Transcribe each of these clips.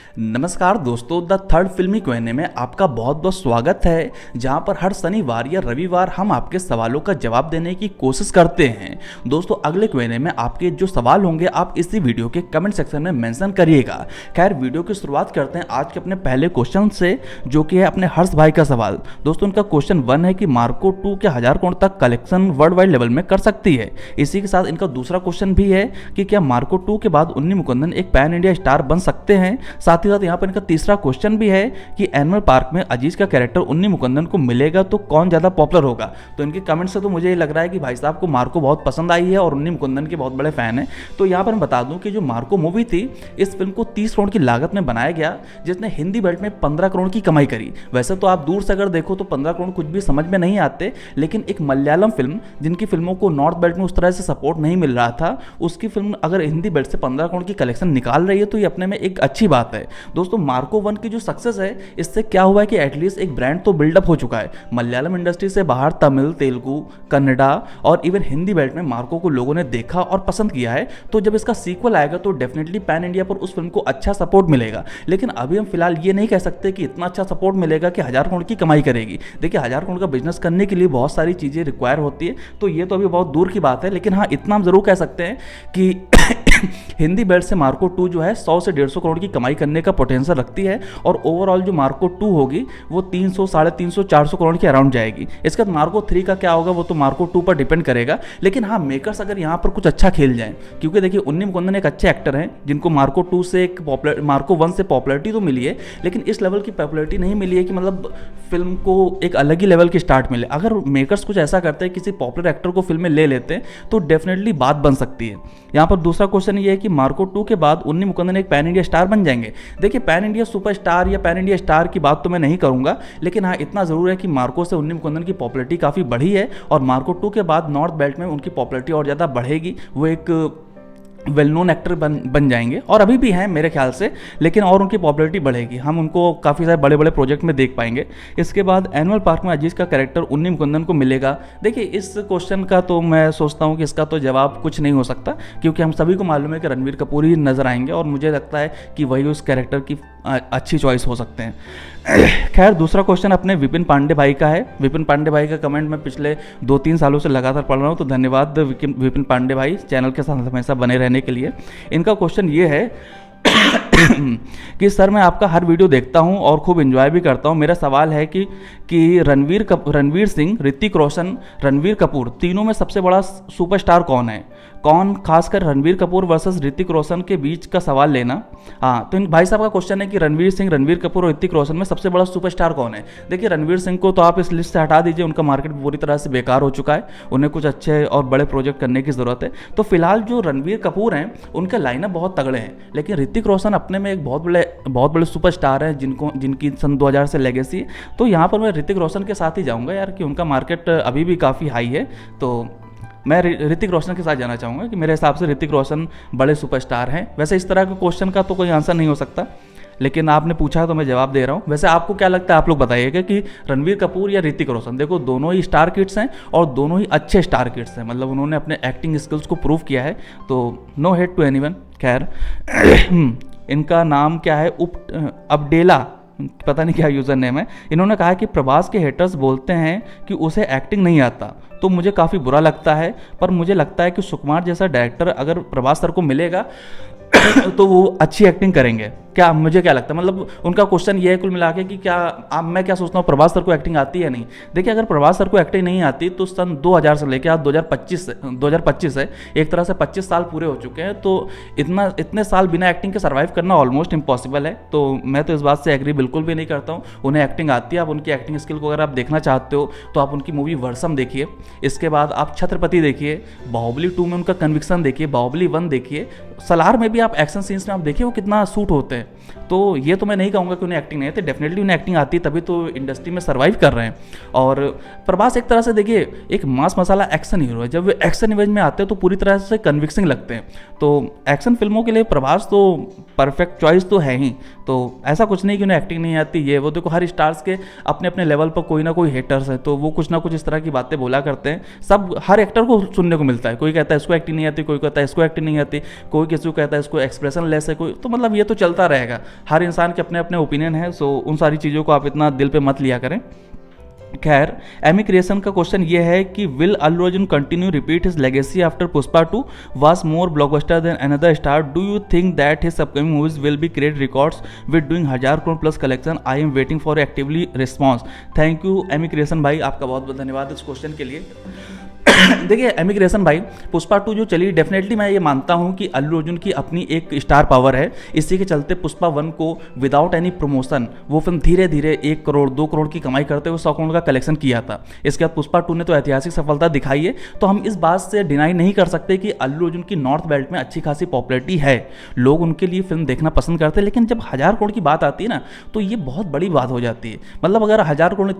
नमस्कार दोस्तों, the third फिल्मी क्वेश्चन में आपका बहुत बहुत स्वागत है। जहां पर हर शनिवार या रविवार हम आपके सवालों का जवाब देने की कोशिश करते हैं। दोस्तों, अगले क्वेश्चन में आपके जो सवाल होंगे आप इसी वीडियो के कमेंट सेक्शन में मेंशन करिएगा। खैर, वीडियो की शुरुआत करते हैं आज के अपने पहले क्वेश्चन से, जो कि है अपने हर्ष भाई का सवाल। दोस्तों, उनका क्वेश्चन 1 है कि मार्को 2 के 1000 करोड़ तक कलेक्शन वर्ल्ड वाइड लेवल में कर सकती है। इसी के साथ इनका दूसरा क्वेश्चन भी है कि क्या मार्को 2 के बाद उन्नी मुकुंदन एक पैन इंडिया स्टार बन सकते हैं। साथ ही साथ यहाँ पर इनका तीसरा क्वेश्चन भी है कि एनिमल पार्क में अजीज का कैरेक्टर उन्नी मुकुंदन को मिलेगा तो कौन ज्यादा पॉपुलर होगा। तो इनके कमेंट से तो मुझे ये लग रहा है कि भाई साहब को मार्को बहुत पसंद आई है और उन्नी मुकुंदन के बहुत बड़े फैन हैं। तो यहाँ पर मैं बता दूं कि जो मार्को मूवी थी, इस फिल्म को 30 करोड़ की लागत में बनाया गया, जिसने हिंदी बेल्ट में 15 करोड़ की कमाई करी। वैसे तो आप दूर से अगर देखो तो 15 करोड़ कुछ भी समझ में नहीं आते, लेकिन एक मलयालम फिल्म जिनकी फिल्मों को नॉर्थ बेल्ट में उस तरह से सपोर्ट नहीं मिल रहा था, उसकी फिल्म अगर हिंदी बेल्ट से 15 करोड़ की कलेक्शन निकाल रही है तो ये अपने में एक अच्छी बात है। दोस्तों, मार्को 1 की जो सक्सेस है, इससे क्या हुआ है कि एटलीस्ट एक ब्रांड तो बिल्डअप हो चुका है। मलयालम इंडस्ट्री से बाहर तमिल, तेलुगु, कन्नड़ा और इवन हिंदी बेल्ट में मार्को को लोगों ने देखा और पसंद किया है। तो जब इसका सीक्वल आएगा तो डेफिनेटली पैन इंडिया पर उस फिल्म को अच्छा सपोर्ट मिलेगा। लेकिन अभी हम फिलहाल ये नहीं कह सकते कि इतना अच्छा सपोर्ट मिलेगा कि 1000 करोड़ की कमाई करेगी। देखिए, 1000 करोड़ का बिजनेस करने के लिए बहुत सारी चीज़ें रिक्वायर होती है, तो ये तो अभी बहुत दूर की बात है। लेकिन हाँ, इतना हम जरूर कह सकते हैं कि हिंदी बेल्ट से मार्को 2 जो है 100 से 150 करोड़ की कमाई करने का पोटेंशियल रखती है। और ओवरऑल जो मार्को 2 होगी वो 300, 350, 400 करोड़ के अराउंड जाएगी। इसके बाद मार्को 3 का क्या होगा वो तो मार्को 2 पर डिपेंड करेगा। लेकिन हाँ, मेकर्स अगर यहाँ पर कुछ अच्छा खेल जाएं, क्योंकि देखिए उन्नी मुकुंदन एक अच्छे एक्टर हैं जिनको मार्को 2 से मार्को 1 से पॉपुलरिटी तो मिली है, लेकिन इस लेवल की पॉपुलरिटी नहीं मिली है कि मतलब फिल्म को एक अलग ही लेवल की स्टार्ट मिले। अगर मेकर्स कुछ ऐसा करते हैं, किसी पॉपुलर एक्टर को फिल्म में ले लेते हैं, तो डेफिनेटली बात बन सकती है। यहाँ पर दूसरा क्वेश्चन ये है कि मार्को 2 के बाद उन्नी मुकुंदन एक पैन इंडिया स्टार बन जाएंगे। देखिए, पैन इंडिया सुपरस्टार या पैन इंडिया स्टार की बात तो मैं नहीं करूंगा, लेकिन हाँ, इतना जरूर है कि मार्को से उन्नी मुकुंदन की पॉपुलरिटी काफ़ी बढ़ी है और मार्को 2 के बाद नॉर्थ बेल्ट में उनकी पॉपुलरिटी और ज़्यादा बढ़ेगी। वो एक वेल नोन एक्टर बन जाएंगे और अभी भी हैं मेरे ख्याल से, लेकिन और उनकी पॉपुलरिटी बढ़ेगी। हम उनको काफ़ी सारे बड़े बड़े प्रोजेक्ट में देख पाएंगे। इसके बाद एनिमल पार्क में अजीज का कैरेक्टर उन्नी मुकुंदन को मिलेगा। देखिए, इस क्वेश्चन का तो मैं सोचता हूँ कि इसका तो जवाब कुछ नहीं हो सकता, क्योंकि हम सभी को मालूम है कि रणवीर कपूर ही नजर आएंगे और मुझे लगता है कि वही उस कैरेक्टर की अच्छी चॉइस हो सकते हैं। खैर, दूसरा क्वेश्चन अपने विपिन पांडे भाई का है। विपिन पांडे भाई का कमेंट मैं पिछले 2-3 सालों से लगातार पढ़ रहा हूँ, तो धन्यवाद विपिन पांडे भाई चैनल के साथ हमेशा बने रहने के लिए। इनका क्वेश्चन ये है कि सर, मैं आपका हर वीडियो देखता हूं और खूब एंजॉय भी करता हूं। मेरा सवाल है कि रणवीर सिंह, ऋतिक रोशन, रणवीर कपूर, तीनों में सबसे बड़ा सुपरस्टार कौन है? कौन, खासकर रणवीर कपूर वर्सेस ऋतिक रोशन के बीच का सवाल लेना। हाँ, तो इन भाई साहब का क्वेश्चन है कि रणवीर सिंह, रणवीर कपूर और ऋतिक रोशन में सबसे बड़ा सुपरस्टार कौन है। देखिए, रणवीर सिंह को तो आप इस लिस्ट से हटा दीजिए, उनका मार्केट पूरी तरह से बेकार हो चुका है। उन्हें कुछ अच्छे और बड़े प्रोजेक्ट करने की जरूरत है। तो फिलहाल जो रणवीर कपूर हैं, उनके लाइनअप बहुत तगड़े हैं, लेकिन ऋतिक रोशन अपने में एक बहुत बड़े सुपरस्टार हैं जिनकी सन 2000 से लेगेसी। तो यहाँ पर मैं ऋतिक रोशन के साथ ही जाऊँगा यार, कि उनका मार्केट अभी भी काफ़ी हाई है। तो मैं ऋतिक रोशन के साथ जाना चाहूँगा कि मेरे हिसाब से ऋतिक रोशन बड़े सुपरस्टार हैं। वैसे इस तरह के क्वेश्चन का तो कोई आंसर नहीं हो सकता, लेकिन आपने पूछा तो मैं जवाब दे रहा हूँ। वैसे आपको क्या लगता है, आप लोग बताइएगा कि रणवीर कपूर या ऋतिक रोशन। देखो, दोनों ही स्टार किड्स हैं और दोनों ही अच्छे स्टार किड्स हैं, मतलब उन्होंने अपने एक्टिंग स्किल्स को प्रूव किया है। तो नो हेट टू एनीवन। खैर, इनका नाम क्या है, अपडेला, पता नहीं क्या यूज़र नेम है। इन्होंने कहा कि प्रभास के हेटर्स बोलते हैं कि उसे एक्टिंग नहीं आता, तो मुझे काफ़ी बुरा लगता है। पर मुझे लगता है कि सुकुमार जैसा डायरेक्टर अगर प्रभास सर को मिलेगा तो वो अच्छी एक्टिंग करेंगे। क्या, मुझे क्या लगता है, मतलब उनका क्वेश्चन ये है कुल मिला के कि क्या मैं क्या सोचता हूँ, प्रभास सर को एक्टिंग आती है नहीं। देखिए, अगर प्रभास सर को एक्टिंग नहीं आती तो सन 2000 से लेकर आज 2025 है, एक तरह से 25 साल पूरे हो चुके हैं। तो इतने साल बिना एक्टिंग के सर्वाइव करना ऑलमोस्ट इम्पॉसिबल है। तो मैं तो इस बात से एग्री बिल्कुल भी नहीं करता हूँ। उन्हें एक्टिंग आती है। आप उनकी एक्टिंग स्किल को अगर आप देखना चाहते हो तो आप उनकी मूवी वर्सम देखिए, इसके बाद आप छत्रपति देखिए, बाहुबली 2 में उनका कन्विक्शन देखिए, बाहुबली 1 देखिए, सलार में भी आप एक्शन सीन्स में आप देखिए वो कितना सूट होते हैं। तो ये तो मैं नहीं कहूँगा कि उन्हें एक्टिंग नहीं आती, डेफिनेटली उन्हें एक्टिंग आती है, तभी तो इंडस्ट्री में सर्वाइव कर रहे हैं। और प्रभास एक तरह से देखिए एक मास मसाला एक्शन हीरो है। जब वे एक्शन इमेज में आते हैं तो पूरी तरह से कन्विक्सिंग लगते हैं। तो एक्शन फिल्मों के लिए प्रभास तो परफेक्ट चॉइस तो है ही। तो ऐसा कुछ नहीं कि उन्हें एक्टिंग नहीं आती। ये वो देखो, हर स्टार्स के अपने अपने लेवल पर कोई ना कोई हेटर्स है, तो वो कुछ ना कुछ इस तरह की बातें बोला करते हैं। सब हर एक्टर को सुनने को मिलता है, कोई कहता है इसको एक्टिंग नहीं आती, कोई कहता है इसको एक्टिंग नहीं आती, कोई किसी को कहता है इसको एक्सप्रेशन लेस है, कोई तो मतलब ये तो चलता रहेगा। हर इंसान के अपने अपने ओपिनियन है, सो उन सारी चीज़ों को आप इतना दिल पे मत लिया करें। खैर, एमी क्रिएशन का क्वेश्चन ये है कि will Allu Arjun continue repeat his legacy after Pushpa 2 was more blockbuster than another star, do you think that his upcoming movies will be create records with doing 1000 crore plus collection? I am waiting for actively response. Thank you Amy Creation भाई, आपका बहुत बहुत धन्यवाद इस question के लिए। देखिए Amy Creation भाई, पुष्पा 2 जो चली, डेफिनेटली मैं ये मानता हूँ कि अल्लू अर्जुन की अपनी एक स्टार पावर है। इसी के चलते पुष्पा 1 को विदाउट एनी प्रमोशन वो फिल्म धीरे धीरे 1 करोड़ 2 करोड़ की कमाई करते हुए 100 करोड़ का कलेक्शन किया था। इसके बाद पुष्पा 2 ने तो ऐतिहासिक सफलता दिखाई है, तो हम इस बात से डिनाई नहीं कर सकते कि अल्लू अर्जुन की नॉर्थ बेल्ट में अच्छी खासी पॉपुलैरिटी है, लोग उनके लिए फिल्म देखना पसंद करते हैं। लेकिन जब 1000 करोड़ की बात आती है ना, तो ये बहुत बड़ी बात हो जाती है। मतलब अगर 1000 करोड़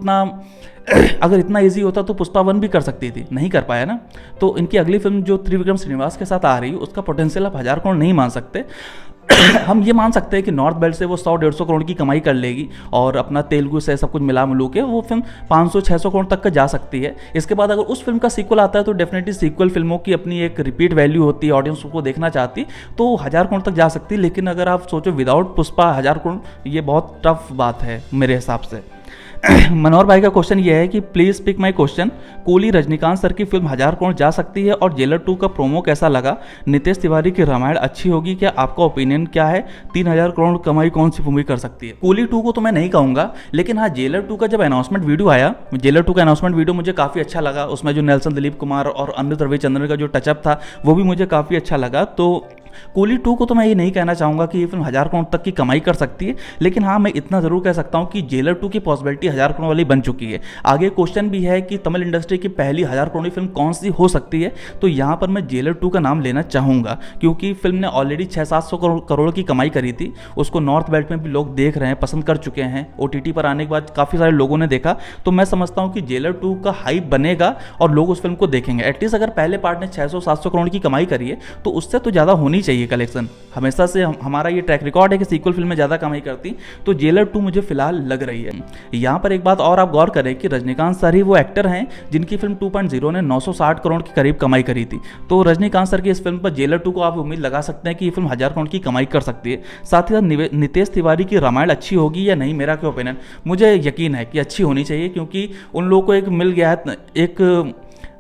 अगर इतना इजी होता तो पुष्पा 1 भी कर सकती थी, नहीं कर पाया ना। तो इनकी अगली फिल्म जो त्रिविक्रम श्रीनिवास के साथ आ रही है, उसका पोटेंशियल आप 1000 करोड़ नहीं मान सकते। हम ये मान सकते हैं कि नॉर्थ बेल्ट से वो 100-150 करोड़ की कमाई कर लेगी, और अपना तेलुगु से सब कुछ मिला मिलू के वो फिल्म 500-600 करोड़ तक का जा सकती है। इसके बाद अगर उस फिल्म का सीक्वल आता है तो डेफिनेटली सीक्वल फिल्मों की अपनी एक रिपीट वैल्यू होती है, ऑडियंस को देखना चाहती, तो 1000 करोड़ तक जा सकती है। लेकिन अगर आप सोचो विदाउट पुष्पा 1000 करोड़, ये बहुत टफ बात है मेरे हिसाब से। मनोहर भाई का क्वेश्चन ये है कि please pick my question, Coolie Rajinikanth sir की फिल्म 1000 करोड़ जा सकती है, और जेलर 2 का प्रोमो कैसा लगा? नितेश तिवारी की रामायण अच्छी होगी क्या? आपका ओपिनियन क्या है? 3000 करोड़ कमाई कौन सी मूवी कर सकती है? कूली 2 को तो मैं नहीं कहूंगा, लेकिन हाँ जेलर 2 का जब अनाउंसमेंट वीडियो आया, जेलर 2 का अनाउंसमेंट वीडियो मुझे काफ़ी अच्छा लगा। उसमें जो नेल्सन दिलीप कुमार और अमृत रविचंद्रन का जो टचअप था वो भी मुझे काफ़ी अच्छा लगा। तो कूली 2 को तो मैं ये नहीं कहना चाहूँगा कि ये फिल्म 1000 करोड़ तक की कमाई कर सकती है, लेकिन हाँ मैं इतना ज़रूर कह सकता हूँ कि जेलर 2 की पॉसिबिलिटी 1000 करोड़ वाली बन चुकी है। आगे क्वेश्चन भी है कि तमिल इंडस्ट्री की पहली 1000 करोड़ की फिल्म कौन सी हो सकती है, तो यहाँ पर मैं जेलर 2 का नाम लेना चाहूँगा, क्योंकि फिल्म ने ऑलरेडी 600-700 करोड़ की कमाई करी थी। उसको नॉर्थ बेल्ट में भी लोग देख रहे हैं, पसंद कर चुके हैं। OTT पर आने के बाद काफ़ी सारे लोगों ने देखा, तो मैं समझता हूँ कि जेलर 2 का हाइप बनेगा और लोग उस फिल्म को देखेंगे। एटलीस्ट अगर पहले पार्ट ने 600-700 करोड़ की कमाई करी है, तो उससे तो ज़्यादा होनी चाहिए कलेक्शन। हमेशा से हमारा ये ट्रैक रिकॉर्ड है कि सीक्वल फिल्में ज़्यादा कमाई करती, तो जेलर 2 मुझे फिलहाल लग रही है। यहाँ पर एक बात और आप गौर करें कि रजनीकांत सर ही वो एक्टर हैं जिनकी फिल्म 2.0 ने 960 करोड़ के करीब कमाई करी थी। तो रजनीकांत सर की इस फिल्म पर जेलर 2 को आप उम्मीद लगा सकते हैं कि ये फिल्म 1000 करोड़ की कमाई कर सकती है। साथ ही साथ नितेश तिवारी की रामायण अच्छी होगी या नहीं, मेरा क्या ओपिनियन, मुझे यकीन है कि अच्छी होनी चाहिए, क्योंकि उन लोगों को एक मिल गया है, एक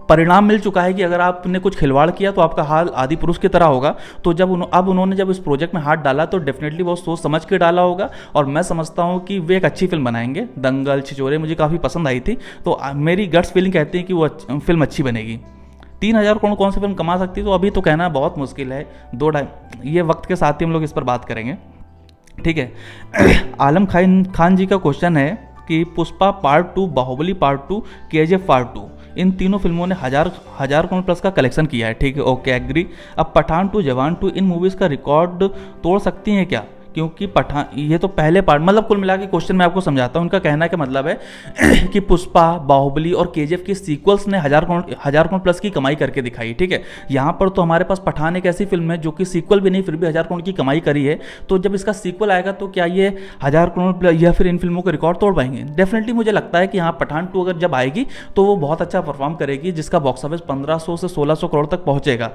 परिणाम मिल चुका है कि अगर आपने कुछ खिलवाड़ किया तो आपका हाल आदि पुरुष की तरह होगा। तो अब उन्होंने जब इस प्रोजेक्ट में हाथ डाला तो डेफिनेटली बहुत सोच समझ के डाला होगा, और मैं समझता हूँ कि वे एक अच्छी फिल्म बनाएंगे। दंगल, छिछोरे मुझे काफ़ी पसंद आई थी, तो मेरी गट्स फीलिंग कहती है कि वो फिल्म अच्छी बनेगी। 3000 करोड़ कौन सी फिल्म कमा सकती है, तो अभी तो कहना बहुत मुश्किल है। ये वक्त के साथ ही हम लोग इस पर बात करेंगे, ठीक है। आलम खान जी का क्वेश्चन है कि Pushpa part 2, Baahubali part 2, KGF part 2, इन तीनों फिल्मों ने हजार करोड़ प्लस का कलेक्शन किया है, ठीक है, ओके एग्री। अब पठान 2, जवान 2 इन मूवीज़ का रिकॉर्ड तोड़ सकती हैं क्या? क्योंकि पठान, ये तो पहले पार्ट, मतलब कुल मिला के क्वेश्चन मैं आपको समझाता हूँ। उनका कहना का मतलब है कि पुष्पा, बाहुबली और KGF की सीक्वल्स ने 1000 करोड़ प्लस की कमाई करके दिखाई, ठीक है। यहाँ पर तो हमारे पास पठान एक ऐसी फिल्म है जो कि सीक्वल भी नहीं, फिर भी 1000 करोड़ की कमाई करी है। तो जब इसका सीक्वल आएगा तो क्या ये 1000 करोड़ या फिर इन फिल्मों का रिकॉर्ड तोड़ पाएंगे? डेफिनेटली मुझे लगता है कि हाँ, पठान 2 अगर जब आएगी तो वो बहुत अच्छा परफॉर्म करेगी, जिसका बॉक्स ऑफिस 1500 से 1600 करोड़ तक पहुँचेगा।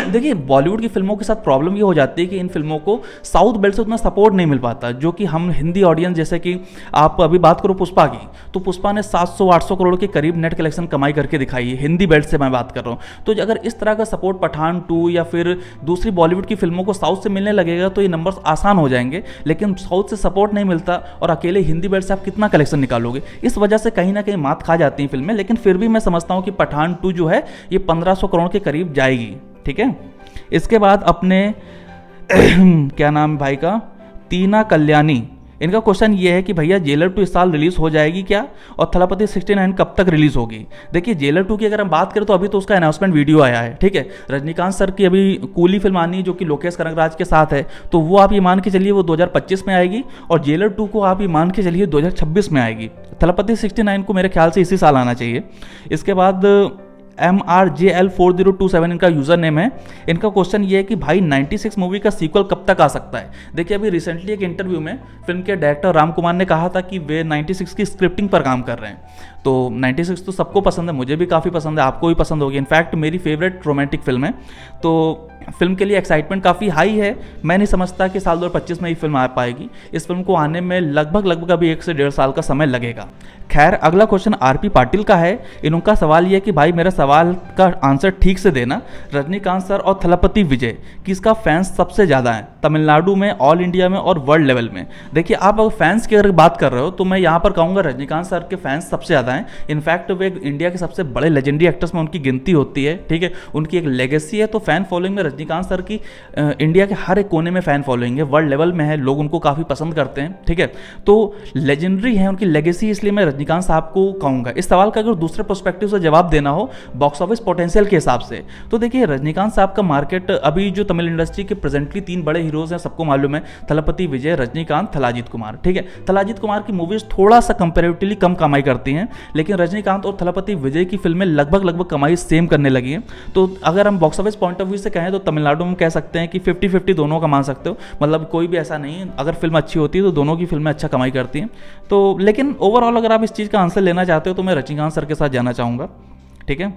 देखिए बॉलीवुड की फिल्मों के साथ प्रॉब्लम ये हो जाती है कि इन फिल्मों को साउथ बेल्ट से उतना सपोर्ट नहीं मिल पाता, जो कि हम हिंदी ऑडियंस, जैसे कि आप अभी बात करो पुष्पा की, तो पुष्पा ने 700-800 करोड़ के करीब नेट कलेक्शन कमाई करके दिखाई है, हिंदी बेल्ट से मैं बात कर रहा हूँ। तो अगर इस तरह का सपोर्ट पठान 2 या फिर दूसरी बॉलीवुड की फिल्मों को साउथ से मिलने लगेगा तो ये नंबर्स आसान हो जाएंगे। लेकिन साउथ से सपोर्ट नहीं मिलता और अकेले हिंदी बेल्ट से आप कितना कलेक्शन निकालोगे? इस वजह से कहीं ना कहीं मात खा जाती हैं फिल्में। लेकिन फिर भी मैं समझता हूँ कि पठान 2 जो है ये 1500 करोड़ के करीब जाएगी, ठीक है। इसके बाद अपने क्या नाम भाई का, तीना कल्याणी, इनका क्वेश्चन ये है कि भैया जेलर 2 इस साल रिलीज हो जाएगी क्या, और थलापति 69 कब तक रिलीज होगी? देखिए जेलर 2 की अगर हम बात करें तो अभी तो उसका अनाउंसमेंट वीडियो आया है, ठीक है। रजनीकांत सर की अभी कूली फिल्म आनी है जो कि लोकेश कनगराज के साथ है, तो वो आप ये मान के चलिए वो 2025 में आएगी, और जेलर 2 को आप ये मान के चलिए 2026 में आएगी। थलापति 69 को मेरे ख्याल से इसी साल आना चाहिए। इसके बाद MRJL4027 इनका यूज़र नेम है। इनका क्वेश्चन ये है कि भाई 96 मूवी का सीक्वल कब तक आ सकता है। देखिए अभी रिसेंटली एक इंटरव्यू में फिल्म के डायरेक्टर राम कुमार ने कहा था कि वे 96 की स्क्रिप्टिंग पर काम कर रहे हैं। तो 96 तो सबको पसंद है, मुझे भी काफ़ी पसंद है, आपको भी पसंद होगी। इनफैक्ट मेरी फेवरेट रोमांटिक फिल्म है। तो फिल्म के लिए एक्साइटमेंट काफ़ी हाई है। मैं नहीं समझता कि साल 2025 में ये फिल्म आ पाएगी। इस फिल्म को आने में लगभग अभी 1 से 1.5 साल का समय लगेगा। खैर अगला क्वेश्चन आरपी पाटिल का है। इनका सवाल ये है कि भाई मेरा सवाल का आंसर ठीक से देना, रजनीकांत सर और थलपति विजय किसका फैंस सबसे ज़्यादा है तमिलनाडु में, ऑल इंडिया में और वर्ल्ड लेवल में। देखिए आप अगर फैंस की अगर बात कर रहे हो तो मैं यहाँ पर कहूँगा रजनीकांत सर के फैंस सबसे ज़्यादा हैं। इनफैक्ट वे इंडिया के सबसे बड़े लेजेंडरी एक्टर्स में उनकी गिनती होती है। ठीक है, उनकी एक लेगेसी है। तो फैन फॉलोइंग में रजनीकांत सर की इंडिया के हर एक कोने में फैन फॉलोइंग है, वर्ल्ड लेवल में है, लोग उनको काफ़ी पसंद करते हैं। ठीक है, तो लेजेंडरी है उनकी लेगेसी, इसलिए मैं रजनीकांत साहब को कहूँगा। इस सवाल का अगर दूसरे पर्सपेक्टिव से जवाब देना हो बॉक्स ऑफिस पोटेंशियल के हिसाब से, तो देखिए रजनीकांत साहब का मार्केट अभी जो तमिल इंडस्ट्री के प्रेजेंटली 3 बड़े हीरोज हैं सबको मालूम है, थलपति विजय, रजनीकांत, थलाजीत कुमार। ठीक है, थलाजीत कुमार की मूवीज थोड़ा सा कंपेरेटिवली कम कमाई करती हैं, लेकिन रजनीकांत और थलपति विजय की फिल्में लगभग कमाई सेम करने लगी हैं। तो अगर हम box office point of view से कहें तो तमिलनाडु में कह सकते हैं कि 50-50 दोनों कमा सकते हो। मतलब कोई भी ऐसा नहीं है, अगर फिल्म अच्छी होती है तो दोनों की फिल्में अच्छा कमाई करती हैं। तो लेकिन ओवरऑल अगर आप इस चीज़ का आंसर लेना चाहते हो तो मैं रजनीकांत सर के साथ जाना चाहूँगा। ठीक है,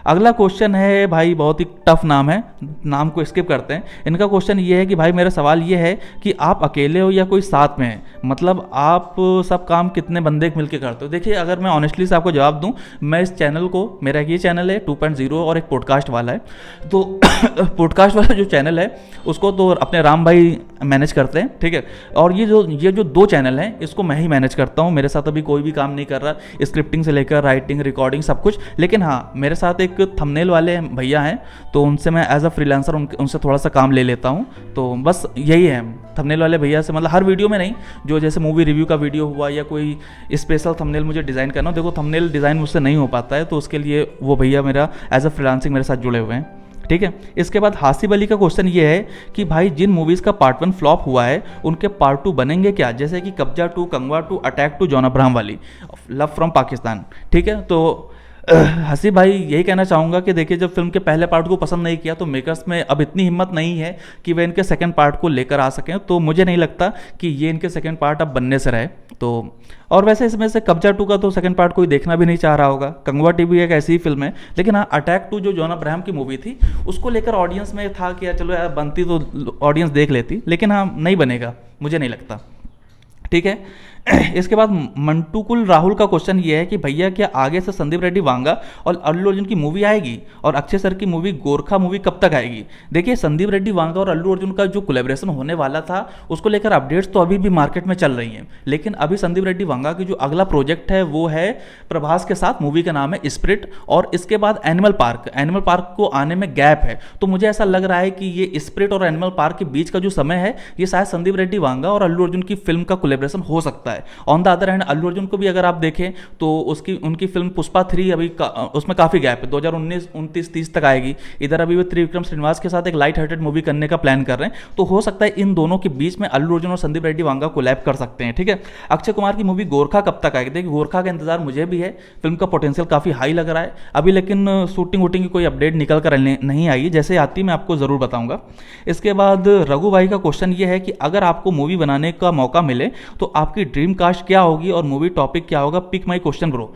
अगला क्वेश्चन है भाई, बहुत ही टफ नाम है, नाम को स्किप करते हैं। इनका क्वेश्चन ये है कि भाई मेरा सवाल ये है कि आप अकेले हो या कोई साथ में है, मतलब आप सब काम कितने बंदे मिलकर करते हो। देखिए अगर मैं ऑनेस्टली से आपको जवाब दूं, मैं इस चैनल को, मेरा ये चैनल है 2.0 और एक पॉडकास्ट वाला है। तो पॉडकास्ट वाला जो चैनल है उसको तो अपने राम भाई मैनेज करते हैं। ठीक है, और ये जो 2 चैनल हैं इसको मैं ही मैनेज करता हूँ। मेरे साथ अभी कोई भी काम नहीं कर रहा, स्क्रिप्टिंग से लेकर राइटिंग, रिकॉर्डिंग सब कुछ। लेकिन हाँ, मेरे साथ एक थंबनेल वाले भैया हैं, तो उनसे मैं एज अ फ्रीलांसर उनसे थोड़ा सा काम ले लेता हूँ। तो बस यही है, थंबनेल वाले भैया से, मतलब हर वीडियो में नहीं, जो जैसे मूवी रिव्यू का वीडियो हुआ या कोई स्पेशल थंबनेल मुझे डिज़ाइन करना हो, देखो थंबनेल डिज़ाइन मुझसे नहीं हो पाता है, तो उसके लिए वो भैया मेरा एज अ फ्रीलांसिंग मेरे साथ जुड़े हुए हैं। ठीक है, इसके बाद हासिब अली का क्वेश्चन ये है कि भाई जिन मूवीज़ का पार्ट 1 फ्लॉप हुआ है उनके पार्ट 2 बनेंगे क्या, जैसे कि कब्जा 2, कंगवा 2, अटैक 2, जॉन अब्राहम वाली, लव फ्रॉम पाकिस्तान। ठीक है, तो हसीब भाई यही कहना चाहूँगा कि देखिए जब फिल्म के पहले पार्ट को पसंद नहीं किया तो मेकर्स में अब इतनी हिम्मत नहीं है कि वे इनके सेकंड पार्ट को लेकर आ सकें। तो मुझे नहीं लगता कि ये इनके सेकंड पार्ट अब बनने से रहे। तो और वैसे इसमें से कब्जा 2 का तो सेकंड पार्ट कोई देखना भी नहीं चाह रहा होगा। कंगवा टीवी एक ऐसी ही फिल्म है। लेकिन हाँ, अटैक 2 जो जॉन अब्राहम की मूवी थी उसको लेकर ऑडियंस में था कि यार चलो यार बनती तो ऑडियंस देख लेती, लेकिन हाँ नहीं बनेगा, मुझे नहीं लगता। ठीक है, इसके बाद मंटूकुल राहुल का क्वेश्चन ये है कि भैया क्या आगे से संदीप रेड्डी वांगा और अल्लू अर्जुन की मूवी आएगी, और अक्षय सर की मूवी गोरखा मूवी कब तक आएगी। देखिए संदीप रेड्डी वांगा और अल्लू अर्जुन का जो कोलैबोरेशन होने वाला था उसको लेकर अपडेट्स तो अभी भी मार्केट में चल रही हैं, लेकिन अभी संदीप रेड्डी वांगा की जो अगला प्रोजेक्ट है वो है प्रभास के साथ, मूवी का नाम है स्प्रिट, और इसके बाद एनिमल पार्क को आने में गैप है। तो मुझे ऐसा लग रहा है कि ये स्प्रिट और एनिमल पार्क के बीच का जो समय है ये शायद संदीप रेड्डी वांगा और अल्लू अर्जुन की फिल्म का कोलैबोरेशन हो सकता है। On the other hand Allu Arjun को भी अगर आप देखें तो उनकी फिल्म पुष्पा 3 अभी उसमें काफ़ी गैप है, 2019, 29, 30 तक आएगी। इधर अभी वो त्रिविक्रम श्रीनिवास के साथ एक लाइट हार्टेड मूवी करने का प्लान कर रहे हैं, तो हो सकता है इन दोनों के बीच में अल्लू अर्जुन और संदीप रेड्डी वांगा कोलैब कर सकते हैं। ठीक है, अक्षय कुमार की मूवी गोरखा कब तक आएगी। देखिए गोरखा का इंतजार मुझे भी है, फिल्म का पोटेंशियल काफ़ी हाई लग रहा है अभी, लेकिन शूटिंग वूटिंग की कोई अपडेट निकल कर नहीं आई, जैसे आती मैं आपको ज़रूर बताऊंगा। इसके बाद रघु भाई का क्वेश्चन ये है कि अगर आपको मूवी बनाने का मौका मिले तो आपकी ड्रीम कास्ट क्या होगी और मूवी टॉपिक क्या होगा, पिक माई क्वेश्चन ब्रो।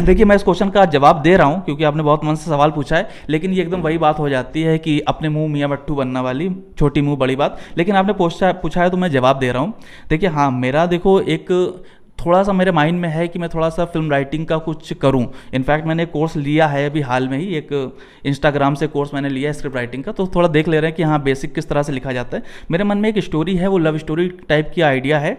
देखिए मैं इस क्वेश्चन का जवाब दे रहा हूं क्योंकि आपने बहुत मन से सवाल पूछा है, लेकिन ये एकदम वही बात हो जाती है कि अपने मुंह मियाँ मट्टू बनना वाली, छोटी मुंह बड़ी बात। लेकिन आपने पूछा है तो मैं जवाब दे रहा हूं। देखिए हाँ, मेरा देखो एक थोड़ा सा मेरे माइंड में है कि मैं थोड़ा सा फिल्म राइटिंग का कुछ करूं। इनफैक्ट मैंने कोर्स लिया है अभी हाल में ही, एक इंस्टाग्राम से कोर्स मैंने लिया है स्क्रिप्ट राइटिंग का, तो थोड़ा देख ले रहे हैं कि हाँ बेसिक किस तरह से लिखा जाता है। मेरे मन में एक स्टोरी है, वो लव स्टोरी टाइप की आइडिया है।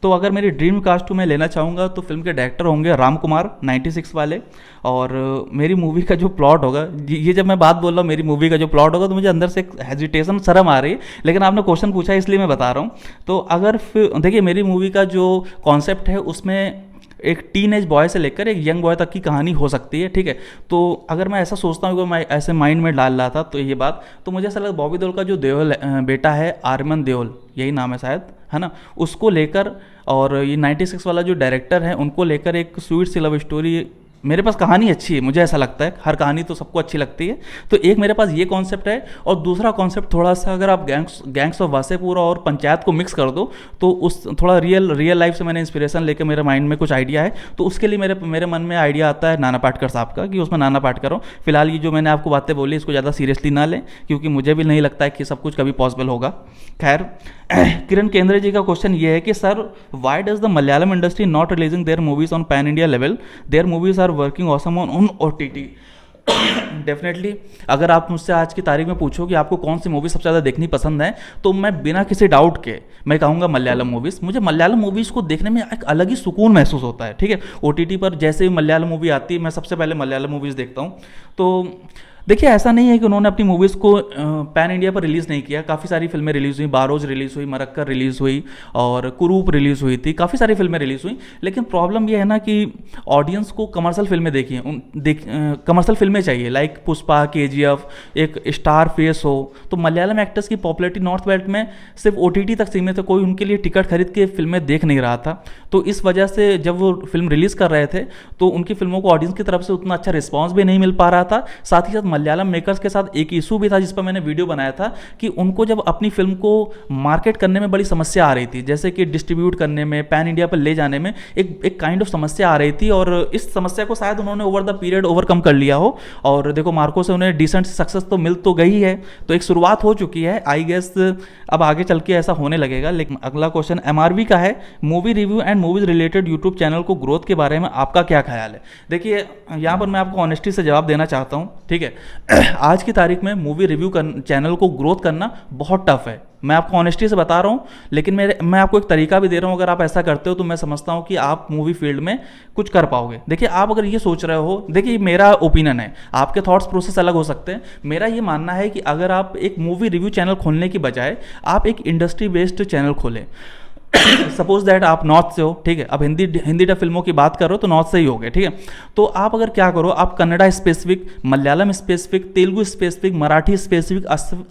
तो अगर मेरी ड्रीम कास्ट मैं लेना चाहूँगा तो फिल्म के डायरेक्टर होंगे राम कुमार 96 वाले, और मेरी मूवी का जो प्लॉट होगा, ये जब मैं बात बोल रहा हूँ मेरी मूवी का जो प्लॉट होगा तो मुझे अंदर से एक हेजिटेशन, शर्म आ रही है, लेकिन आपने क्वेश्चन पूछा है इसलिए मैं बता रहा हूँ। तो अगर देखिए मेरी मूवी का जो कॉन्सेप्ट है उसमें एक टीन एज बॉय से लेकर एक यंग बॉय तक की कहानी हो सकती है। ठीक है, तो अगर मैं ऐसा सोचता हूँ कि मैं ऐसे माइंड में डाल रहा था तो ये बात, तो मुझे ऐसा लगा बॉबी देओल का जो देओल बेटा है, आर्यमन देओल यही नाम है शायद, है ना, उसको लेकर, और ये 96 वाला जो डायरेक्टर है उनको लेकर एक स्वीट सी लव स्टोरी मेरे पास कहानी अच्छी है, मुझे ऐसा लगता है, हर कहानी तो सबको अच्छी लगती है। तो एक मेरे पास ये कॉन्सेप्ट है, और दूसरा कॉन्सेप्ट थोड़ा सा अगर आप गैंग्स ऑफ वासेपुर और पंचायत को मिक्स कर दो तो उस थोड़ा रियल लाइफ से मैंने इंस्पिरेशन लेकर मेरे माइंड में कुछ आइडिया है, तो उसके लिए मेरे मन में आइडिया आता है नाना पाटेकर साहब का, कि उसमें नाना पाटेकर हो। फिलहाल ये जो मैंने आपको बातें बोली इसको ज़्यादा सीरियसली ना लें, क्योंकि मुझे भी नहीं लगता है कि सब कुछ कभी पॉसिबल होगा। खैर, किरण केंद्रे जी का क्वेश्चन ये है कि sir, why does the Malayalam industry not releasing their movies on pan India level, their movies are working awesome on OTT। Definitely अगर आप मुझसे आज की तारीख में पूछो कि आपको कौन सी मूवी सबसे ज़्यादा देखनी पसंद है, तो मैं बिना किसी डाउट के मैं कहूँगा मलयालम मूवीज़। मुझे मलयालम मूवीज़ को देखने में एक अलग ही सुकून महसूस होता है। ठीक है, OTT पर जैसे ही मलयालम मूवी आती है मैं सबसे पहले मलयालम मूवीज़ देखता हूँ। तो देखिए, ऐसा नहीं है कि उन्होंने अपनी मूवीज़ को पैन इंडिया पर रिलीज़ नहीं किया। काफ़ी सारी फिल्में रिलीज़ हुई, बारोज रिलीज़ हुई, मरक्कर रिलीज़ हुई, और कुरूप रिलीज़ हुई थी, काफ़ी सारी फिल्में रिलीज़ हुई। लेकिन प्रॉब्लम यह है ना कि ऑडियंस को कमर्शियल फिल्में कमर्शियल फिल्में चाहिए, लाइक पुष्पा, KGF, एक स्टार फेस हो। तो मलयालम एक्टर्स की पॉपुलैरिटी नॉर्थ बेल्ट में सिर्फ OTT तक सीमित है, कोई उनके लिए टिकट खरीद के फिल्में देख नहीं रहा था। तो इस वजह से जब वो फिल्म रिलीज़ कर रहे थे तो उनकी फिल्मों को ऑडियंस की तरफ से उतना अच्छा रिस्पॉन्स भी नहीं मिल पा रहा था। साथ ही साथ मलयालम मेकर्स के साथ एक इशू भी था जिस पर मैंने वीडियो बनाया था, कि उनको जब अपनी फिल्म को मार्केट करने में बड़ी समस्या आ रही थी, जैसे कि डिस्ट्रीब्यूट करने में, पैन इंडिया पर ले जाने में एक काइंड ऑफ समस्या आ रही थी, और इस समस्या को शायद उन्होंने ओवर द पीरियड ओवरकम कर लिया हो। और देखो, मार्को से उन्हें डिसेंट सक्सेस तो मिल तो गई है, तो एक शुरुआत हो चुकी है। आई गेस अब आगे चल के ऐसा होने लगेगा। लेकिन अगला क्वेश्चन MRV का है, movie review and movies related YouTube channel को ग्रोथ के बारे में आपका क्या ख्याल है। देखिए, यहाँ पर मैं आपको ऑनेस्टी से जवाब देना चाहता हूँ। ठीक है, आज की तारीख में मूवी रिव्यू चैनल को ग्रोथ करना बहुत टफ है, मैं आपको ऑनेस्टी से बता रहा हूँ। लेकिन मैं आपको एक तरीका भी दे रहा हूँ, अगर आप ऐसा करते हो तो मैं समझता हूँ कि आप मूवी फील्ड में कुछ कर पाओगे। देखिए, आप अगर ये सोच रहे हो, देखिए मेरा ओपिनियन है, आपके थॉट्स प्रोसेस अलग हो सकते हैं। मेरा ये मानना है कि अगर आप एक मूवी रिव्यू चैनल खोलने की बजाय आप एक इंडस्ट्री बेस्ड चैनल खोलें। सपोज दैट आप नॉर्थ से हो, ठीक है, अब हिंदी डब फिल्मों की बात करो तो नॉर्थ से ही हो गए, ठीक है। तो आप अगर क्या करो, आप Kannada specific, Malayalam specific, Telugu specific, Marathi specific,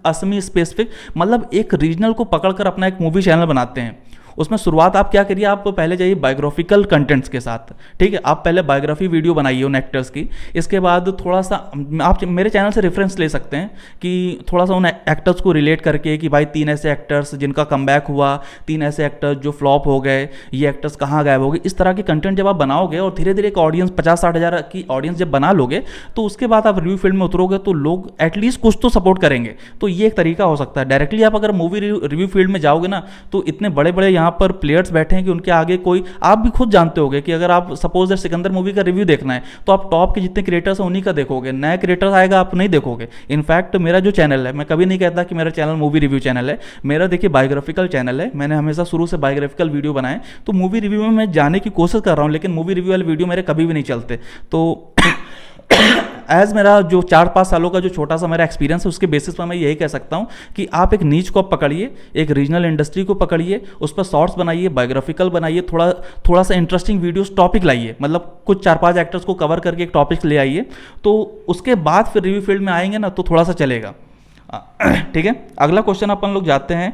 Assamese specific, मतलब एक रीजनल को पकड़कर अपना एक मूवी चैनल बनाते हैं। उसमें शुरुआत आप क्या करिए, आप पहले जाइए बायोग्राफिकल कंटेंट्स के साथ, ठीक है। आप पहले बायोग्राफी वीडियो बनाइए उन एक्टर्स की। इसके बाद थोड़ा सा आप मेरे चैनल से रेफरेंस ले सकते हैं कि थोड़ा सा उन एक्टर्स को रिलेट करके कि भाई 3 ऐसे एक्टर्स जिनका कमबैक हुआ, 3 ऐसे एक्टर्स जो फ्लॉप हो गए, ये एक्टर्स कहाँ गायब हो गए। इस तरह के कंटेंट जब आप बनाओगे और धीरे धीरे एक ऑडियंस 50-60 हज़ार की ऑडियंस जब बना लोगे, तो उसके बाद आप रिव्यू फील्ड में उतरोगे तो लोग एटलीस्ट कुछ तो सपोर्ट करेंगे। तो ये एक तरीका हो सकता है। डायरेक्टली आप अगर मूवी रिव्यू फील्ड में जाओगे ना, तो इतने बड़े बड़े यहाँ पर प्लेयर्स बैठे हैं कि उनके आगे कोई, आप भी खुद जानते होगे कि अगर आप सपोज दैट सिकंदर मूवी का रिव्यू देखना है तो आप टॉप के जितने क्रिएटर्स हैं उन्हीं का देखोगे, नए क्रिएटर्स आएगा आप नहीं देखोगे। इनफैक्ट मेरा जो चैनल है, मैं कभी नहीं कहता कि मेरा चैनल मूवी रिव्यू चैनल है, मेरा देखिए बायोग्राफिकल चैनल है। मैंने हमेशा शुरू से बायोग्राफिकल वीडियो बनाए, तो मूवी रिव्यू में मैं जाने की कोशिश कर रहा हूँ, लेकिन मूवी रिव्यू वाले वीडियो मेरे कभी भी नहीं चलते। तो एज मेरा जो 4-5 सालों का जो छोटा सा मेरा एक्सपीरियंस है, उसके बेसिस पर मैं यही कह सकता हूं कि आप एक नीच को पकड़िए, एक रीजनल इंडस्ट्री को पकड़िए, उस पर शॉर्ट्स बनाइए, बायोग्राफिकल बनाइए, थोड़ा सा इंटरेस्टिंग वीडियोस टॉपिक लाइए, मतलब कुछ 4-5 एक्टर्स को कवर करके एक टॉपिक ले आइए, तो उसके बाद फिर रिव्यू फील्ड में आएंगे ना तो थोड़ा सा चलेगा। ठीक है, अगला क्वेश्चन अपन लोग जाते हैं।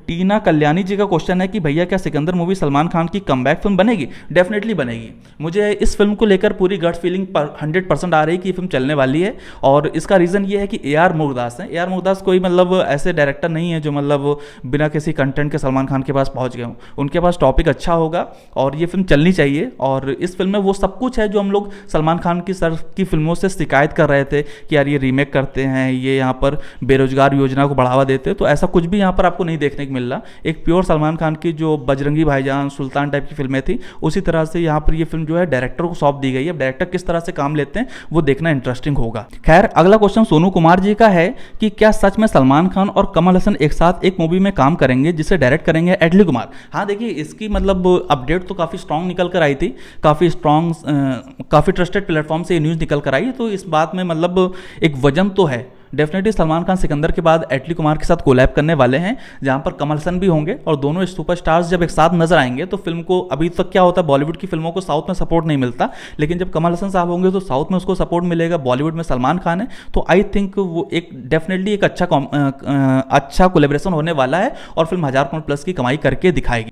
टीना कल्याणी जी का क्वेश्चन है कि भैया क्या सिकंदर मूवी सलमान खान की कमबैक फिल्म बनेगी। डेफिनेटली बनेगी। मुझे इस फिल्म को लेकर पूरी गट फीलिंग 100% आ रही है कि ये फिल्म चलने वाली है, और इसका रीज़न ये है कि AR मुर्गदास हैं। AR मुर्गदास कोई मतलब ऐसे डायरेक्टर नहीं है जो मतलब बिना किसी कंटेंट के सलमान खान के पास पहुंच गए हों। उनके पास टॉपिक अच्छा होगा और ये फिल्म चलनी चाहिए, और इस फिल्म में वो सब कुछ है जो हम लोग सलमान खान की सर की फिल्मों से शिकायत कर रहे थे कि यार ये रीमेक करते हैं, ये यहाँ पर बेरोजगार योजना को बढ़ावा देते हैं। तो ऐसा कुछ भी यहाँ पर आपको नहीं देखने को मिल रहा। एक प्योर सलमान खान की जो बजरंगी भाईजान, सुल्तान टाइप की फिल्में थी, उसी तरह से यहाँ पर ये फिल्म जो है डायरेक्टर को सौंप दी गई है। डायरेक्टर किस तरह से काम लेते हैं वो देखना इंटरेस्टिंग होगा। खैर, अगला क्वेश्चन सोनू कुमार जी का है कि क्या सच में सलमान खान और कमल हसन एक साथ एक मूवी में काम करेंगे जिसे डायरेक्ट करेंगे एटली कुमार। हाँ देखिए, इसकी मतलब अपडेट तो काफ़ी स्ट्रांग निकल कर आई थी, काफ़ी ट्रस्टेड प्लेटफॉर्म से ये न्यूज़ निकल कर आई, तो इस बात में मतलब एक वजन तो है। डेफिनेटली सलमान खान सिकंदर के बाद एटली कुमार के साथ कोलैब करने वाले हैं, जहां पर कमल हसन भी होंगे, और दोनों सुपरस्टार्स जब एक साथ नजर आएंगे तो फिल्म को, अभी तक क्या होता है बॉलीवुड की फिल्मों को साउथ में सपोर्ट नहीं मिलता, लेकिन जब कमल हसन साहब होंगे तो साउथ में उसको सपोर्ट मिलेगा, बॉलीवुड में सलमान खान है, तो आई थिंक वो एक डेफिनेटली एक अच्छा कोलेब्रेशन होने वाला है और फिल्म 1000 करोड़ प्लस की कमाई करके दिखाएगी।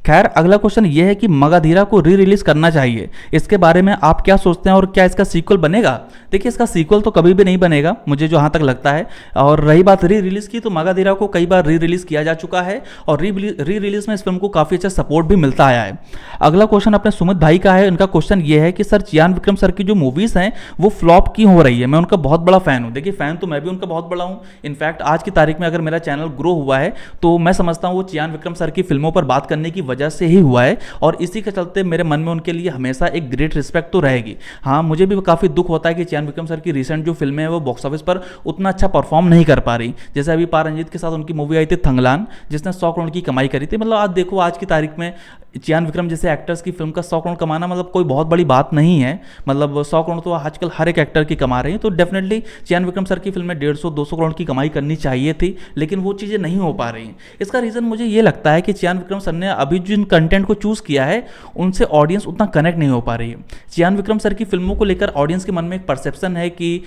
खैर अगला क्वेश्चन ये है कि मगाधीरा को री रिलीज करना चाहिए, इसके बारे में आप क्या सोचते हैं और क्या इसका सीक्वल बनेगा? देखिए इसका सीक्वल तो कभी भी नहीं बनेगा मुझे जहाँ तक लगता है। और रही बात री रिलीज की, तो मगाधीरा को कई बार री रिलीज किया जा चुका है और री रिलीज में इस फिल्म को काफ़ी अच्छा सपोर्ट भी मिलता आया है। अगला क्वेश्चन अपने सुमित भाई का है। उनका क्वेश्चन ये है कि सर चियान विक्रम सर की जो मूवीज़ हैं वो फ्लॉप क्यों हो रही है? मैं उनका बहुत बड़ा फ़ैन हूँ। देखिए फ़ैन तो मैं भी उनका बहुत बड़ा हूँ। इनफैक्ट आज की तारीख में अगर मेरा चैनल ग्रो हुआ है तो मैं समझता हूँ वो चियान विक्रम सर की फिल्मों पर बात करने की वजह से ही हुआ है और इसी के चलते मेरे मन में उनके लिए हमेशा एक ग्रेट रिस्पेक्ट तो रहेगी। हाँ मुझे भी काफ़ी दुख होता है कि चियान विक्रम सर की रिसेंट जो फिल्में हैं वो बॉक्स ऑफिस पर उतना अच्छा परफॉर्म नहीं कर पा रही। जैसे अभी पारंजीत के साथ उनकी मूवी आई थी थंगलान, जिसने 100 करोड़ की कमाई करी थी। मतलब आज देखो आज की तारीख में चियान विक्रम जैसे एक्टर्स की फिल्म का 100 करोड़ कमाना मतलब कोई बहुत बड़ी बात नहीं है। मतलब 100 करोड़ तो आजकल हर एक एक्टर की कमा रहे हैं। तो डेफिनेटली चियान विक्रम सर की फिल्म में 150-200 करोड़ की कमाई करनी चाहिए थी, लेकिन वो चीज़ें नहीं हो पा रही हैं। इसका रीज़न मुझे ये लगता है कि चियान विक्रम सर ने अभी जिन कंटेंट को चूज़ किया है उनसे ऑडियंस उतना कनेक्ट नहीं हो पा रही है। चियान विक्रम सर की फिल्मों को लेकर ऑडियंस के मन में एक परसेप्शन है कि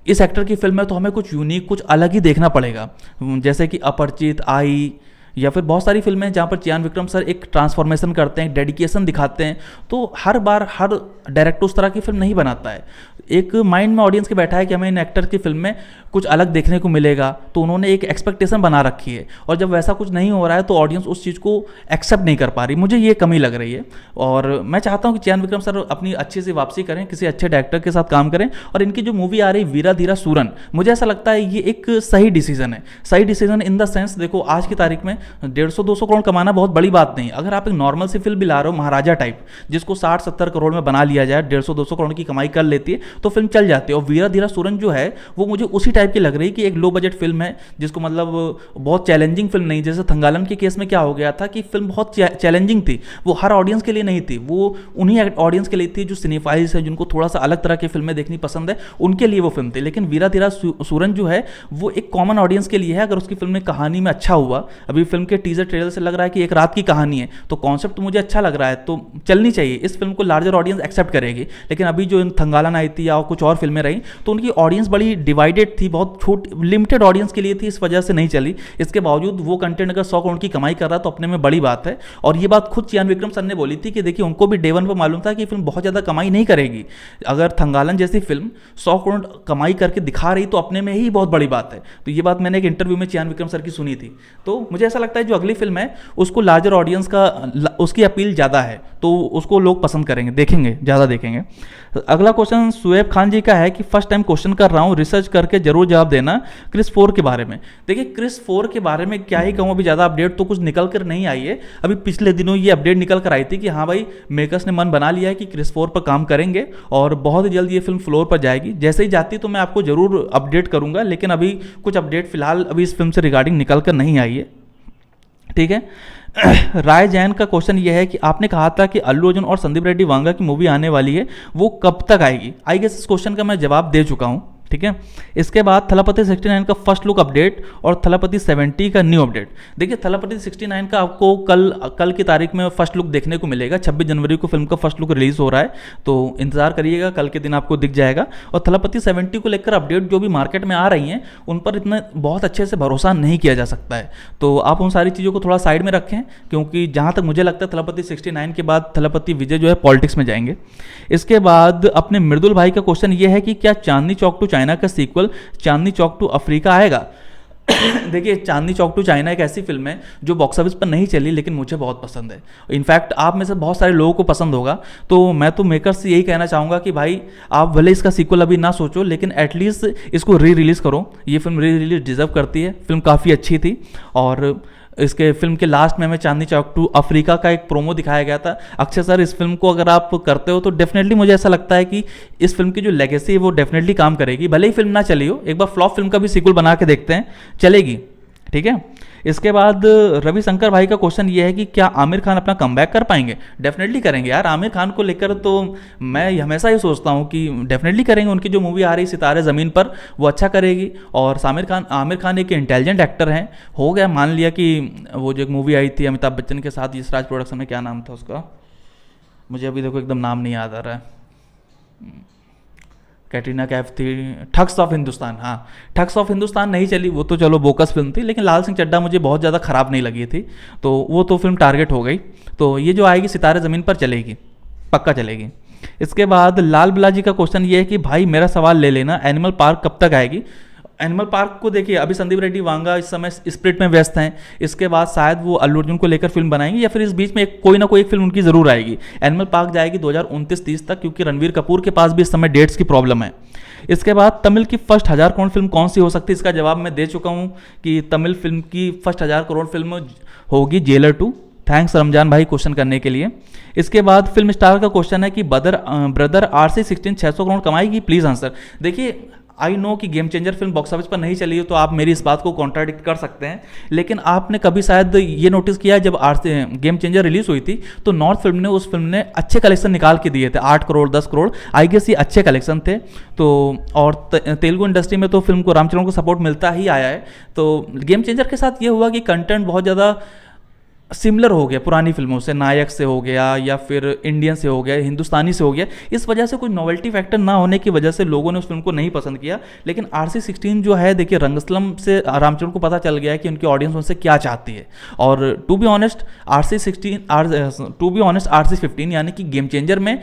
इस एक्टर की फिल्म है तो हमें कुछ यूनिक कुछ अलग ही देखना पड़ेगा। जैसे कि अपरिचित, आई या फिर बहुत सारी फिल्में हैं जहाँ पर चियान विक्रम सर एक ट्रांसफॉर्मेशन करते हैं, डेडिकेशन दिखाते हैं। तो हर बार हर डायरेक्टर उस तरह की फिल्म नहीं बनाता है। एक माइंड में ऑडियंस के बैठा है कि हमें इन एक्टर की फिल्म में कुछ अलग देखने को मिलेगा, तो उन्होंने एक एक्सपेक्टेशन बना रखी है और जब वैसा कुछ नहीं हो रहा है तो ऑडियंस उस चीज़ को एक्सेप्ट नहीं कर पा रही। मुझे ये कमी लग रही है और मैं चाहता हूँ कि चियान विक्रम सर अपनी अच्छी सी वापसी करें, किसी अच्छे डायरेक्टर के साथ काम करें। और इनकी जो मूवी आ रही वीरा धीरा सूरन, मुझे ऐसा लगता है ये एक सही डिसीजन है। सही डिसीजन इन द सेंस, देखो आज की तारीख में 150-200 करोड़ कमाना बहुत बड़ी बात नहीं। अगर आप एक नॉर्मल सी फिल्म भी ला रहे हो महाराजा टाइप, जिसको 60-70 करोड़ में बना लिया जाए, 150-200 करोड़ की कमाई कर लेती है तो फिल्म चल जाती है। और वीरा धीरा सूरन जो है वो मुझे उसी टाइप की लग रही है कि एक लो बजट फिल्म है जिसको मतलब बहुत चैलेंजिंग फिल्म नहीं। जैसे थंगालन के केस में क्या हो गया था कि फिल्म बहुत चैलेंजिंग थी, वो हर ऑडियंस के लिए नहीं थी, वो उन्हीं ऑडियंस के लिए थी जो सिनेफाइल्स है, जिनको थोड़ा सा अलग तरह की फिल्में देखनी पसंद है, उनके लिए वो फिल्म थी। लेकिन वीरा धीरा सूरन जो है वो एक कॉमन ऑडियंस के लिए है। अगर उसकी फिल्म में कहानी में अच्छा हुआ, अभी फिल्म के टीजर ट्रेलर से लग रहा है कि एक रात की कहानी है, तो कॉन्सेप्ट मुझे अच्छा लग रहा है, तो चलनी चाहिए। इस फिल्म को लार्जर ऑडियंस एक्सेप्ट करेगी। लेकिन अभी जो थंगालन आई थी या कुछ और फिल्में रही तो उनकी ऑडियंस बड़ी डिवाइडेड थी, बहुत लिमिटेड ऑडियंस के लिए थी, इस वजह से नहीं चली। इसके बावजूद वो कंटेंट अगर 100 करोड़ की कमाई कर रहा तो अपने में बड़ी बात है। और ये बात खुद चियान विक्रम सर ने बोली थी कि देखिए उनको भी डे वन पर मालूम था कि फिल्म बहुत ज़्यादा कमाई नहीं करेगी। अगर थंगालन जैसी फिल्म 100 करोड़ कमाई करके दिखा रही तो अपने में ही बहुत बड़ी बात है। तो ये बात मैंने एक इंटरव्यू में चियान विक्रम सर की सुनी थी। तो मुझे ऐसा लगता है जो अगली फिल्म है उसको लार्जर ऑडियंस का उसकी अपील ज़्यादा है, तो उसको लोग पसंद करेंगे, देखेंगे, ज़्यादा देखेंगे। अगला क्वेश्चन सुएब खान जी का है कि फर्स्ट टाइम क्वेश्चन कर रहा हूँ, रिसर्च करके जरूर जवाब देना क्रिस 4 के बारे में। देखिए क्रिस 4 के बारे में क्या ही कहूँ, अभी ज़्यादा अपडेट तो कुछ निकल कर नहीं आई है। अभी पिछले दिनों ये अपडेट निकल कर आई थी कि हाँ भाई मेकर्स ने मन बना लिया है कि क्रिस 4 पर काम करेंगे और बहुत ही जल्द ये फिल्म फ्लोर पर जाएगी। जैसे ही जाती तो मैं आपको जरूर अपडेट करूँगा, लेकिन अभी कुछ अपडेट फिलहाल अभी इस फिल्म से रिगार्डिंग निकल कर नहीं आई है। ठीक है। राय जैन का क्वेश्चन यह है कि आपने कहा था कि अल्लू अर्जुन और संदीप रेड्डी वांगा की मूवी आने वाली है, वो कब तक आएगी? आई गेस इस क्वेश्चन का मैं जवाब दे चुका हूँ। ठीक है। इसके बाद थलापति 69 का फर्स्ट लुक अपडेट और थलापति 70 का न्यू अपडेट। देखिए थलापति 69 का आपको कल की तारीख में फर्स्ट लुक देखने को मिलेगा। 26 जनवरी को फिल्म का फर्स्ट लुक रिलीज हो रहा है, तो इंतजार करिएगा, कल के दिन आपको दिख जाएगा। और थलापति 70 को लेकर अपडेट जो भी मार्केट में आ रही हैं उन पर इतना बहुत अच्छे से भरोसा नहीं किया जा सकता है, तो आप उन सारी चीज़ों को थोड़ा साइड में रखें, क्योंकि जहाँ तक मुझे लगता है थलापति 69 के बाद थलापति विजय जो है पॉलिटिक्स में जाएंगे। इसके बाद अपने मृदुल भाई का क्वेश्चन ये है कि क्या चांदनी चौक टू चाइना का sequel Chandni Chowk to Africa आएगा? देखिए चांदनी चौक टू चाइना एक ऐसी फिल्म है जो बॉक्स ऑफिस पर नहीं चली, लेकिन मुझे बहुत पसंद है। इनफैक्ट आप में से बहुत सारे लोगों को पसंद होगा, तो मैं तो मेकर्स से यही कहना चाहूँगा कि भाई आप भले इसका सीक्वल अभी ना सोचो, लेकिन एटलीस्ट इसको री रिलीज़ करो। ये फिल्म री रिलीज डिजर्व करती है। फिल्म काफ़ी अच्छी थी और इसके फिल्म के लास्ट में हमें चांदनी चौक टू अफ्रीका का एक प्रोमो दिखाया गया था। अक्षय सर इस फिल्म को अगर आप करते हो तो डेफिनेटली मुझे ऐसा लगता है कि इस फिल्म की जो लेगेसी है वो डेफिनेटली काम करेगी। भले ही फिल्म ना चली हो, एक बार फ्लॉप फिल्म का भी सीक्वल बना के देखते हैं, चलेगी। ठीक है। इसके बाद रविशंकर भाई का क्वेश्चन ये है कि क्या आमिर खान अपना कमबैक कर पाएंगे? डेफिनेटली करेंगे यार। आमिर खान को लेकर तो मैं हमेशा ही सोचता हूँ कि डेफिनेटली करेंगे। उनकी जो मूवी आ रही सितारे ज़मीन पर वो अच्छा करेगी। और आमिर खान एक इंटेलिजेंट एक्टर हैं। हो गया मान लिया कि वो जो एक मूवी आई थी अमिताभ बच्चन के साथ यशराज प्रोडक्शन में, क्या नाम था उसका, मुझे अभी देखो एकदम नाम नहीं याद आ रहा है। कैटरीना कैफ थी, ठग्स ऑफ हिंदुस्तान, हाँ ठग्स ऑफ हिंदुस्तान नहीं चली, वो तो चलो बोकस फिल्म थी, लेकिन लाल सिंह चड्ढा मुझे बहुत ज़्यादा ख़राब नहीं लगी थी, तो वो तो फिल्म टारगेट हो गई। तो ये जो आएगी सितारे ज़मीन पर चलेगी, पक्का चलेगी। इसके बाद लाल बिलाजी का क्वेश्चन ये है कि भाई मेरा सवाल ले लेना, एनिमल पार्क कब तक आएगी। एनिमल पार्क को देखिए, अभी संदीप रेड्डी वांगा इस समय स्प्रिट में व्यस्त हैं, इसके बाद शायद वो अल्लू अर्जुन को लेकर फिल्म बनाएंगे, या फिर इस बीच में कोई ना कोई एक फिल्म उनकी जरूर आएगी। एनिमल पार्क जाएगी 2029-30 तक, क्योंकि रणवीर कपूर के पास भी इस समय डेट्स की प्रॉब्लम है। इसके बाद तमिल की फर्स्ट 1000 करोड़ फिल्म कौन सी हो सकती है, इसका जवाब मैं दे चुका हूँ कि तमिल फिल्म की फर्स्ट 1000 करोड़ फिल्म होगी जेलर 2। थैंक्स रमजान भाई क्वेश्चन करने के लिए। इसके बाद फिल्म स्टार का क्वेश्चन है कि ब्रदर RC16 600 करोड़ कमाएगी, प्लीज़ आंसर। देखिए आई नो कि Game Changer film box office पर नहीं चली है, तो आप मेरी इस बात को कॉन्ट्राडिक्ट कर सकते हैं, लेकिन आपने कभी शायद ये नोटिस किया है जब गेम चेंजर रिलीज हुई थी तो नॉर्थ फिल्म ने उस फिल्म ने अच्छे कलेक्शन निकाल के दिए थे, 8 करोड़ 10 करोड़, आई गेस ये अच्छे कलेक्शन थे। तो और तेलुगु इंडस्ट्री में तो फिल्म को रामचरण को सपोर्ट मिलता ही आया है। तो गेम चेंजर के साथ ये हुआ कि कंटेंट बहुत ज़्यादा सिमिलर हो गया पुरानी फिल्मों से, नायक से हो गया या फिर इंडियन से हो गया, हिंदुस्तानी से हो गया, इस वजह से कोई नॉवेल्टी फैक्टर ना होने की वजह से लोगों ने उस फिल्म को नहीं पसंद किया। लेकिन RC16 जो है, देखिए रंगस्थलम से रामचरण को पता चल गया है कि उनकी ऑडियंस उनसे क्या चाहती है, और टू बी ऑनेस्ट RC15 यानी कि गेम चेंजर में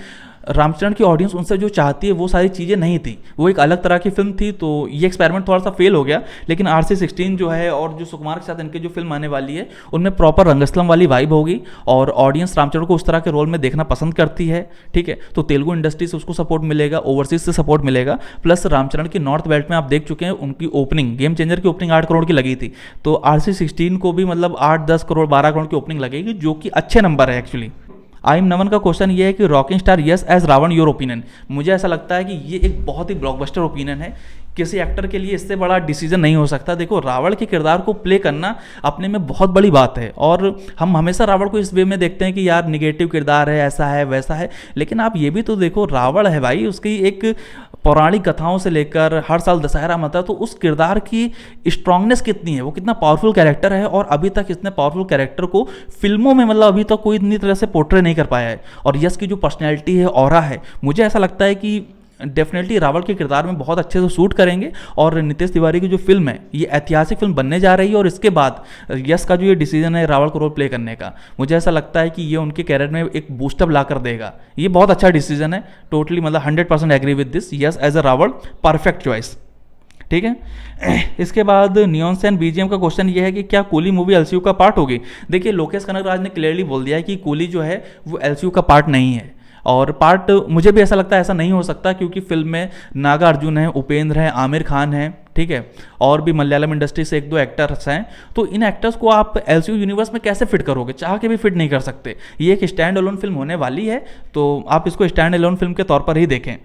रामचरण की ऑडियंस उनसे जो चाहती है वो सारी चीज़ें नहीं थी, वो एक अलग तरह की फिल्म थी। तो ये एक्सपेरिमेंट थोड़ा सा फेल हो गया, लेकिन RC16 जो है और जो सुकुमार के साथ इनकी जो फिल्म आने वाली है उनमें प्रॉपर रंगस्थलम वाली वाइब होगी, और ऑडियंस रामचरण को उस तरह के रोल में देखना पसंद करती है, ठीक है। तो तेलुगु इंडस्ट्री से उसको सपोर्ट मिलेगा, ओवरसीज से सपोर्ट मिलेगा, प्लस रामचरण की नॉर्थ बेल्ट में आप देख चुके हैं उनकी ओपनिंग, गेम चेंजर की ओपनिंग 8 करोड़ की लगी थी, तो RC16 को भी मतलब 8-10 करोड़ 12 करोड़ की ओपनिंग लगेगी, जो कि अच्छे नंबर है एक्चुअली। आई एम नमन का क्वेश्चन ये है कि rocking star Yash as Ravan your opinion. मुझे ऐसा लगता है कि ये एक बहुत ही ब्लॉकबस्टर ओपिनियन है, किसी एक्टर के लिए इससे बड़ा डिसीजन नहीं हो सकता। देखो रावण के किरदार को प्ले करना अपने में बहुत बड़ी बात है, और हम हमेशा रावण को इस वे में देखते हैं कि यार निगेटिव किरदार है, ऐसा है वैसा है, लेकिन आप ये भी तो देखो रावण है भाई, उसकी एक पौराणिक कथाओं से लेकर हर साल दशहरा मता, तो उस किरदार की स्ट्रांगनेस कितनी है, वो कितना पावरफुल कैरेक्टर है, और अभी तक इतने पावरफुल कैरेक्टर को फिल्मों में मतलब अभी तक कोई इतनी तरह से पोर्ट्रे नहीं कर पाया है। और यश की जो पर्सनैलिटी है, ऑरा है, मुझे ऐसा लगता है कि डेफिनेटली रावण के किरदार में बहुत अच्छे से शूट करेंगे। और नितेश तिवारी की जो फिल्म है ये ऐतिहासिक फिल्म बनने जा रही है, और इसके बाद यश का जो ये डिसीजन है रावण को रोल प्ले करने का, मुझे ऐसा लगता है कि ये उनके कैरियर में एक बूस्टअप ला कर देगा। ये बहुत अच्छा डिसीजन है, टोटली मतलब 100% agree with this. Yash as a Ravan perfect choice, ठीक है। इसके बाद नियॉन्स एंड BGM का क्वेश्चन ये है कि क्या कूली मूवी LCU का पार्ट होगी। देखिए लोकेश कनगराज ने क्लियरली बोल दिया है कि कूली जो है वो LCU का पार्ट नहीं है, और पार्ट मुझे भी ऐसा लगता है ऐसा नहीं हो सकता, क्योंकि फिल्म में नागा अर्जुन है, उपेंद्र है, आमिर खान है, ठीक है, और भी मलयालम इंडस्ट्री से 1-2 एक्टर्स हैं। तो इन एक्टर्स को आप LCU यूनिवर्स में कैसे फिट करोगे, चाह के भी फिट नहीं कर सकते। ये एक स्टैंड अलोन फिल्म होने वाली है, तो आप इसको स्टैंड अलोन फिल्म के तौर पर ही देखें।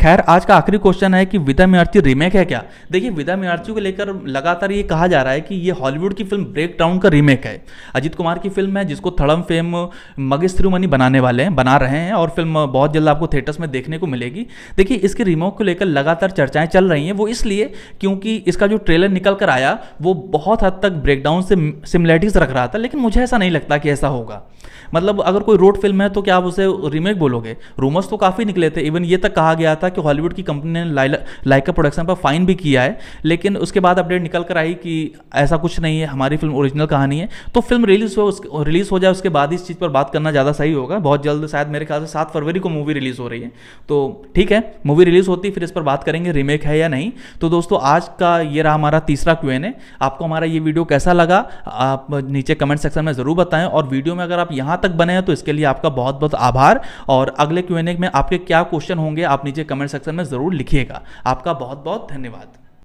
खैर आज का आखिरी क्वेश्चन है कि विदा मियार्ची रीमेक है क्या। देखिए विदा मियार्ची को लेकर लगातार ये कहा जा रहा है कि ये हॉलीवुड की फिल्म ब्रेक डाउन का रीमेक है। अजीत कुमार की फिल्म है जिसको थड़म फेम मगेश थिरुमनी बना रहे हैं, और फिल्म बहुत जल्द आपको थिएटर्स में देखने को मिलेगी। देखिए इसके रीमेक को लेकर लगातार चर्चाएं चल रही हैं, वो इसलिए क्योंकि इसका जो ट्रेलर निकल कर आया वो बहुत हद तक ब्रेकडाउन से सिमिलरिटीज रख रहा था, लेकिन मुझे ऐसा नहीं लगता कि ऐसा होगा। मतलब अगर कोई रोड फिल्म है तो क्या आप उसे रीमेक बोलोगे। रूमर्स तो काफ़ी निकले थे, इवन ये तक कहा गया था कि हॉलीवुड की कंपनी ने लाइका प्रोडक्शन पर फाइन भी किया है, लेकिन उसके बाद अपडेट निकल कर आई कि ऐसा कुछ नहीं है, हमारी फिल्म ओरिजिनल कहानी है। तो फिल्म रिलीज हो जाए उसके बाद इस चीज़ पर बात करना ज़्यादा सही होगा। बहुत जल्द शायद मेरे ख्याल से 7 फरवरी को मूवी रिलीज हो रही है, तो ठीक है मूवी रिलीज होती फिर इस पर बात करेंगे रीमेक है या नहीं। तो दोस्तों आज का ये रहा हमारा तीसरा Q&A। आपको हमारा ये वीडियो कैसा लगा आप नीचे कमेंट सेक्शन में ज़रूर बताएं, और वीडियो में अगर आप यहाँ तक बने हैं तो इसके लिए आपका बहुत बहुत आभार। और अगले Q&A में आपके क्या क्वेश्चन होंगे आप नीचे कमेंट सेक्शन में ज़रूर लिखिएगा। आपका बहुत बहुत धन्यवाद।